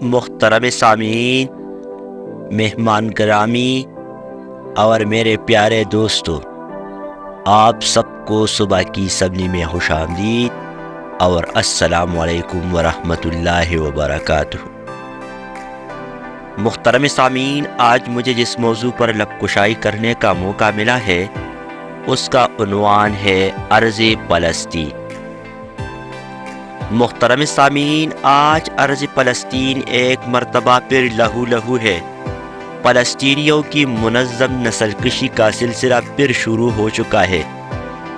محترم سامعین، مہمان گرامی اور میرے پیارے دوستو، آپ سب کو صبح کی سبنی میں خوش آمدید اور السلام علیکم ورحمۃ اللہ وبرکاتہ۔ محترم سامعین، آج مجھے جس موضوع پر لب کشائی کرنے کا موقع ملا ہے اس کا عنوان ہے ارض فلسطین۔ محترم سامعین، آج ارض فلسطین ایک مرتبہ پھر لہو لہو ہے۔ فلسطینیوں کی منظم نسل کشی کا سلسلہ پھر شروع ہو چکا ہے۔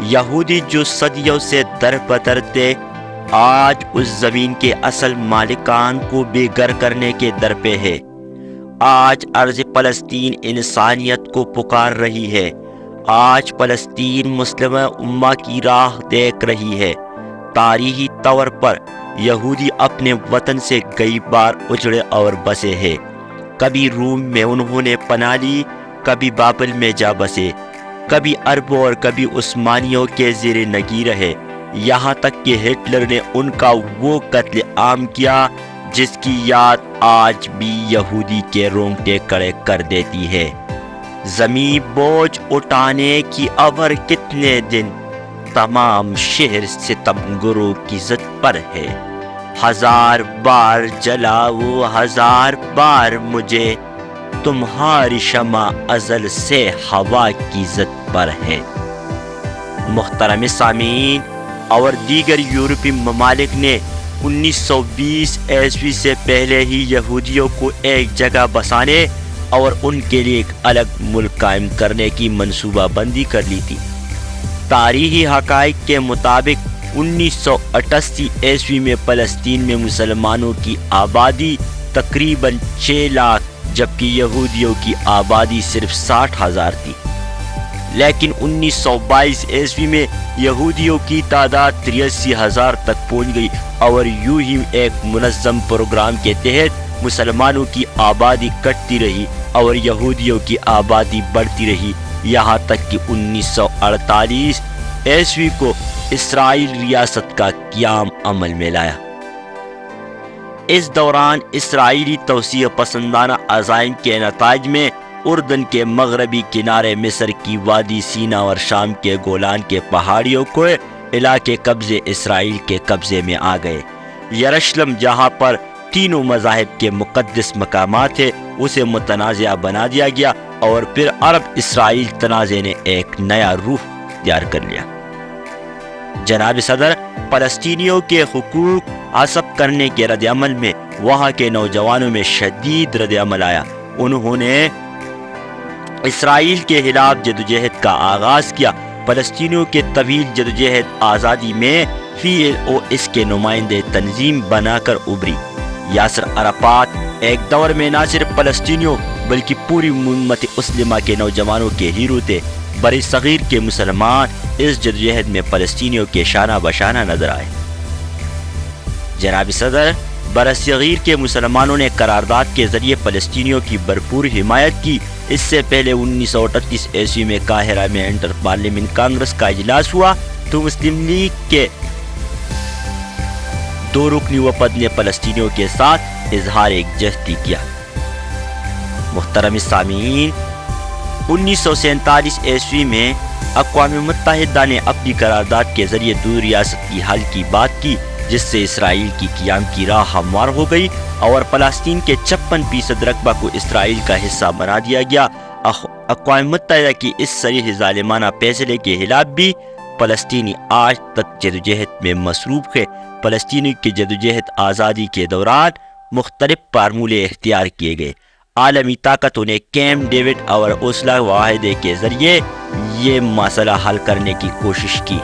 یہودی جو صدیوں سے در بدر تھے، آج اس زمین کے اصل مالکان کو بے گھر کرنے کے در پہ ہے۔ آج ارض فلسطین انسانیت کو پکار رہی ہے۔ آج فلسطین مسلم امہ کی راہ دیکھ رہی ہے۔ تاریخی طور پر یہودی اپنے وطن سے کئی بار اجڑے اور بسے ہیں۔ کبھی روم میں انہوں نے پناہ لی، کبھی بابل میں جا بسے، کبھی عربوں اور کبھی عثمانیوں کے زیر نگی رہے، یہاں تک کہ ہٹلر نے ان کا وہ قتل عام کیا جس کی یاد آج بھی یہودی کے رونگٹے کھڑے کر دیتی ہے۔ زمین بوجھ اٹھانے کی اور کتنے دن، تمام شہر ستمگروں کی زد پر ہے۔ ہزار بار جلاؤ ہزار بار مجھے، تمہاری شمع ازل سے ہوا کی زد پر ہے۔ محترم سامعین، اور دیگر یورپی ممالک نے 1920 عیسوی سے پہلے ہی یہودیوں کو ایک جگہ بسانے اور ان کے لیے ایک الگ ملک قائم کرنے کی منصوبہ بندی کر لی تھی۔ تاریخی حقائق کے مطابق 1988 عیسوی میں فلسطین میں مسلمانوں کی آبادی تقریباً 6 لاکھ جبکہ یہودیوں کی آبادی صرف 60,000 تھی، لیکن 1922 عیسوی میں یہودیوں کی تعداد 83,000 تک پہنچ گئی اور یوں ہی ایک منظم پروگرام کے تحت مسلمانوں کی آبادی گھٹتی رہی اور یہودیوں کی آبادی بڑھتی رہی، یہاں تک کہ 1948 عیسوی کو اسرائیل ریاست کا قیام عمل میں لایا۔ اس دوران اسرائیلی توسیع پسندانہ عزائم کے نتائج میں اردن کے مغربی کنارے، مصر کی وادی سینا اور شام کے گولان کے پہاڑیوں کو علاقے قبضے اسرائیل کے قبضے میں آ گئے۔ یروشلم، جہاں پر تینوں مذاہب کے مقدس مقامات تھے، اسے متنازع بنا دیا گیا اور پھر عرب اسرائیل تنازع نے ایک نیا روح اختیار کر لیا۔ جناب صدر، فلسطینیوں کے حقوق غصب کرنے کے رد عمل میں وہاں کے نوجوانوں میں شدید رد عمل آیا۔ انہوں نے اسرائیل کے خلاف جدوجہد کا آغاز کیا۔ فلسطینیوں کے طویل جدوجہد آزادی میں فیل او اس کے نمائندے تنظیم بنا کر ابری۔ یاسر عرفات ایک دور میں نہ صرف فلسطینیوں بلکہ پوری امت مسلمہ کے نوجوانوں کے ہیرو تھے۔ بر صغیر کے مسلمان اس جدوجہد میں فلسطینیوں کے شانہ بشانہ نظر آئے۔ جناب صدر، بر صغیر کے مسلمانوں نے قرارداد کے ذریعے فلسطینیوں کی بھرپور حمایت کی۔ اس سے پہلے 1938 عیسوی میں قاہرہ میں انٹر پارلیمنٹ کانگریس کا اجلاس ہوا تو مسلم لیگ کے 2 رکنی وفد نے فلسطینیوں کے ساتھ اظہار یکجہتی کیا۔ محترم سامعین، 1947 عیسوی میں اقوام متحدہ نے اپنی قرارداد کے ذریعے 2 ریاستی حل کی بات کی، جس سے اسرائیل کی قیام کی راہ ہموار ہو گئی اور فلسطین کے 56% رقبہ کو اسرائیل کا حصہ بنا دیا گیا۔ اقوام متحدہ کی اس صریح ظالمانہ فیصلے کے خلاف بھی فلسطینی آج تک جدوجہد میں مصروف ہے۔ فلسطینی کی جدوجہد آزادی کے دوران مختلف فارمولے اختیار کیے گئے۔ عالمی طاقتوں نے کیمپ ڈیوڈ اور اوسلو معاہدے کے ذریعے یہ مسئلہ حل کرنے کی کوشش کی۔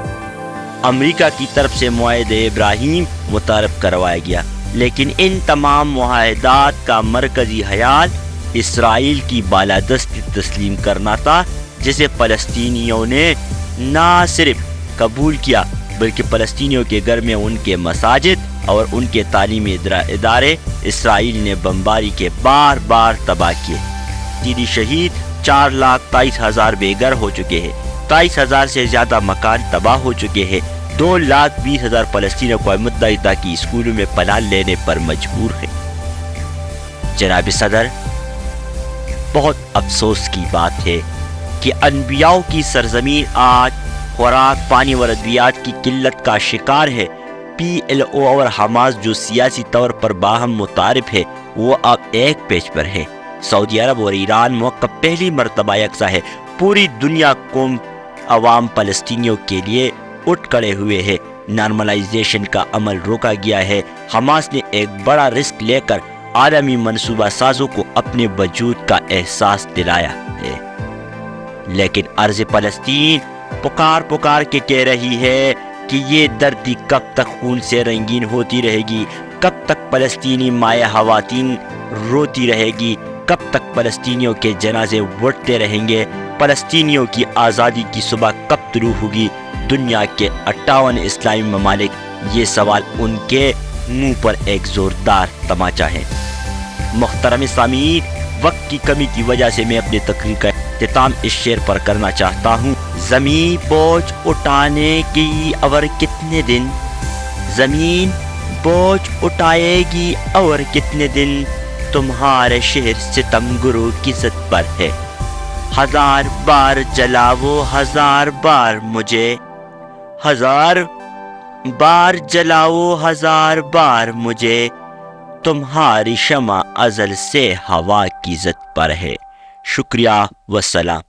امریکہ کی طرف سے معاہدہ ابراہیم متعارف کروایا گیا، لیکن ان تمام معاہدات کا مرکزی خیال اسرائیل کی بالادستی تسلیم کرنا تھا، جسے فلسطینیوں نے نہ صرف قبول کیا بلکہ فلسطینیوں کے گھر میں ان کے مساجد اور ان کے تعلیمی ادارے اسرائیل نے بمباری کے بار بار تباہ کیے۔ تیری شہید 4,23,000 بے گھر ہو چکے ہیں، 23,000 سے زیادہ مکان تباہ ہو چکے ہیں، 2,20,000 فلسطینی اقوام متحدہ کی اسکولوں میں پناہ لینے پر مجبور ہیں۔ جناب صدر، بہت افسوس کی بات ہے کہ انبیاء کی سرزمین آج خوراک، پانی اور ادویات کی قلت کا شکار ہے۔ PLO اور حماس جو سیاسی طور پر باہم متعارف ہے، وہ اب ایک پیج پر ہے۔ سعودی عرب اور ایران موقع پہلی مرتبہ یکساں ہے۔ پوری دنیا قوم عوام فلسطینیوں کے لیے اٹھ کھڑے ہوئے ہیں۔ نارملائزیشن کا عمل روکا گیا ہے۔ حماس نے ایک بڑا رسک لے کر عالمی منصوبہ سازوں کو اپنے وجود کا احساس دلایا ہے، لیکن ارض فلسطین پکار کے کہہ رہی ہے کہ یہ دردی کب تک خون سے رنگین ہوتی رہے گی، کب تک فلسطینی مائیں خواتین روتی رہے گی، کب تک فلسطینیوں کے جنازے اٹھتے رہیں گے، فلسطینیوں کی آزادی کی صبح کب طلوع ہوگی۔ دنیا کے 58 اسلامی ممالک، یہ سوال ان کے منہ پر ایک زوردار تماچا ہے۔ محترم سامعین، وقت کی کمی کی وجہ سے میں اپنی تقریر کا اختتام اس شعر پر کرنا چاہتا ہوں۔ زمین بوجھ اٹھانے کی اور کتنے دن، زمین بوجھ اٹھائے گی اور کتنے دن، تمہارے شہر ستم گرو کی ضد پر ہے۔ ہزار بار جلاؤ ہزار بار مجھے، ہزار بار جلاؤ ہزار بار مجھے، تمہاری شمع ازل سے ہوا کی ضد پر ہے۔ شکریہ والسلام۔